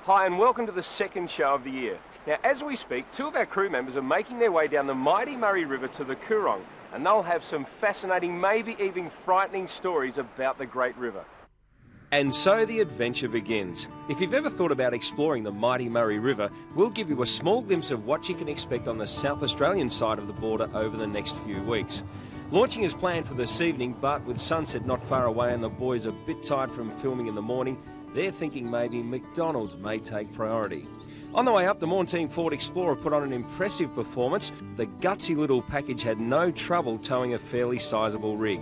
Hi and welcome to the second show of the year. Now, as we speak, two of our crew members are making their way down the mighty Murray River to the Coorong, and they'll have some fascinating, maybe even frightening stories about the Great River. And so the adventure begins. If you've ever thought about exploring the mighty Murray River, we'll give you a small glimpse of what you can expect on the South Australian side of the border over the next few weeks. Launching is planned for this evening, but with sunset not far away and the boys a bit tired from filming in the morning, they're thinking maybe McDonald's may take priority. On the way up, the Montine Ford Explorer put on an impressive performance. The gutsy little package had no trouble towing a fairly sizable rig.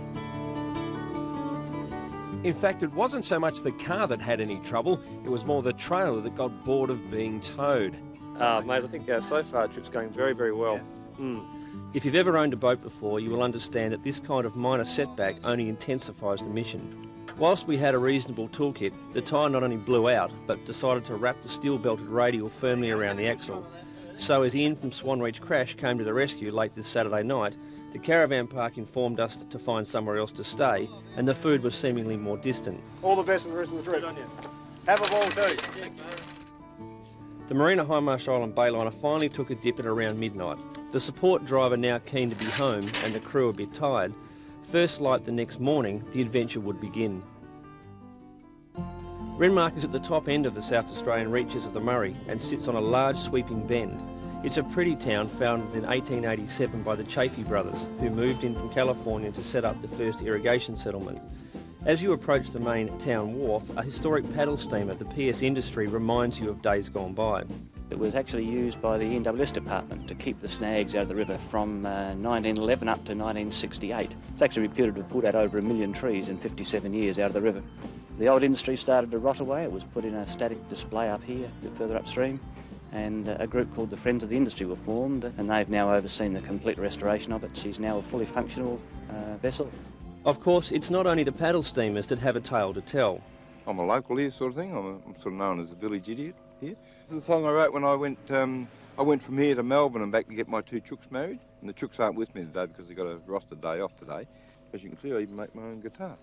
In fact, it wasn't so much the car that had any trouble, it was more the trailer that got bored of being towed. Mate, I think so far the trip's going very, very well. Yeah. If you've ever owned a boat before, you will understand that this kind of minor setback only intensifies the mission. Whilst we had a reasonable toolkit, the tyre not only blew out, but decided to wrap the steel-belted radial firmly around the axle. So as Ian from Swan Reach Crash came to the rescue late this Saturday night, the caravan park informed us to find somewhere else to stay, and the food was seemingly more distant. All the best for the rest of the trip. Have a ball too. The Marina Hindmarsh Island Bayliner finally took a dip at around midnight. The support driver now keen to be home and the crew a bit tired. First light the next morning, the adventure would begin. Renmark is at the top end of the South Australian reaches of the Murray and sits on a large sweeping bend. It's a pretty town founded in 1887 by the Chaffee brothers, who moved in from California to set up the first irrigation settlement. As you approach the main town wharf, a historic paddle steamer, the PS Industry, reminds you of days gone by. It was actually used by the NWS department to keep the snags out of the river from 1911 up to 1968. It's actually reputed to have put out over 1 million trees in 57 years out of the river. The old industry started to rot away. It was put in a static display up here, a bit further upstream, and a group called the Friends of the Industry were formed, and they've now overseen the complete restoration of it. She's now a fully functional vessel. Of course, it's not only the paddle steamers that have a tale to tell. I'm a local here sort of thing. I'm sort of known as a village idiot here. This is a song I wrote when I went from here to Melbourne and back to get my two chooks married. And the chooks aren't with me today because they've got a rostered day off today. As you can see, I even make my own guitar.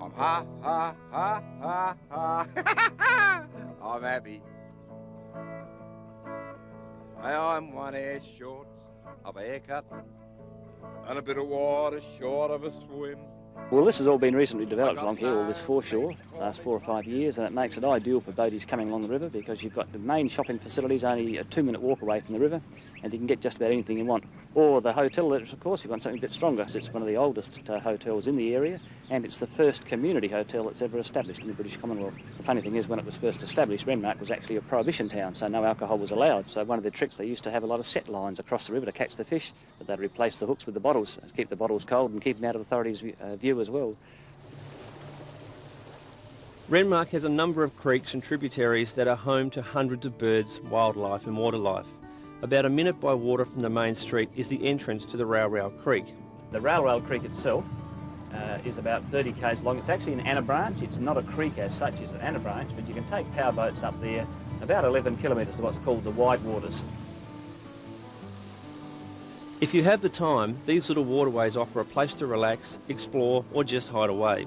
I'm ha, ha, ha, ha, ha. I'm happy. I'm 1 hair short of a haircut and a bit of water short of a swim. Well, this has all been recently developed along here, all this foreshore, last 4 or 5 years, and it makes it ideal for boaties coming along the river because you've got the main shopping facilities only a 2-minute walk away from the river, and you can get just about anything you want. Or the hotel, of course, you want something a bit stronger. It's one of the oldest hotels in the area, and it's the first community hotel that's ever established in the British Commonwealth. The funny thing is, when it was first established, Renmark was actually a prohibition town, so no alcohol was allowed. So one of the tricks, they used to have a lot of set lines across the river to catch the fish, but they'd replace the hooks with the bottles, to keep the bottles cold and keep them out of authorities' view as well. Renmark has a number of creeks and tributaries that are home to hundreds of birds, wildlife and water life. About a minute by water from the main street is the entrance to the Row Row Creek. The Row Row Creek itself is about 30 k's long. It's actually an Anna branch. It's not a creek as such, it's an Anna branch, but you can take power boats up there about 11 kilometres to what's called the Wide Waters. If you have the time, these little waterways offer a place to relax, explore or just hide away.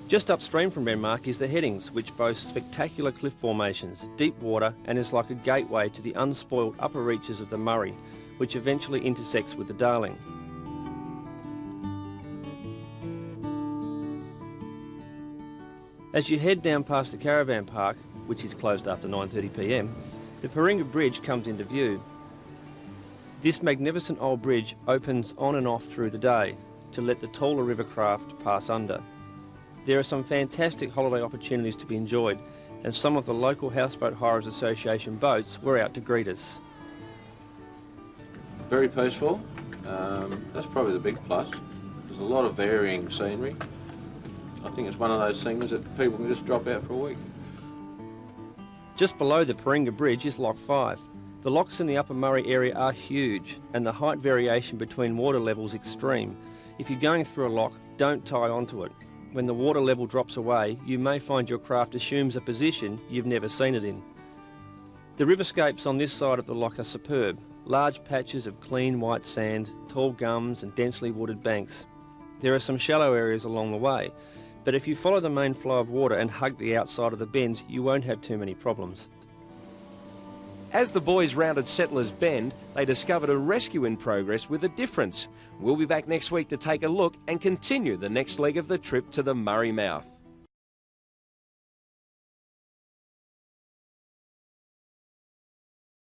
Just upstream from Renmark is the Headings, which boasts spectacular cliff formations, deep water, and is like a gateway to the unspoiled upper reaches of the Murray, which eventually intersects with the Darling. As you head down past the caravan park, which is closed after 9:30 p.m, the Paringa Bridge comes into view. This magnificent old bridge opens on and off through the day to let the taller river craft pass under. There are some fantastic holiday opportunities to be enjoyed, and some of the local Houseboat Hirers Association boats were out to greet us. Very peaceful. That's probably the big plus. There's a lot of varying scenery. I think it's one of those things that people can just drop out for a week. Just below the Paringa Bridge is Lock 5. The locks in the Upper Murray area are huge, and the height variation between water levels extreme. If you're going through a lock, don't tie onto it. When the water level drops away, you may find your craft assumes a position you've never seen it in. The riverscapes on this side of the lock are superb. Large patches of clean white sand, tall gums and densely wooded banks. There are some shallow areas along the way, But if you follow the main flow of water and hug the outside of the bends, you won't have too many problems. As the boys rounded Settlers Bend, they discovered a rescue in progress with a difference. We'll be back next week to take a look and continue the next leg of the trip to the Murray Mouth.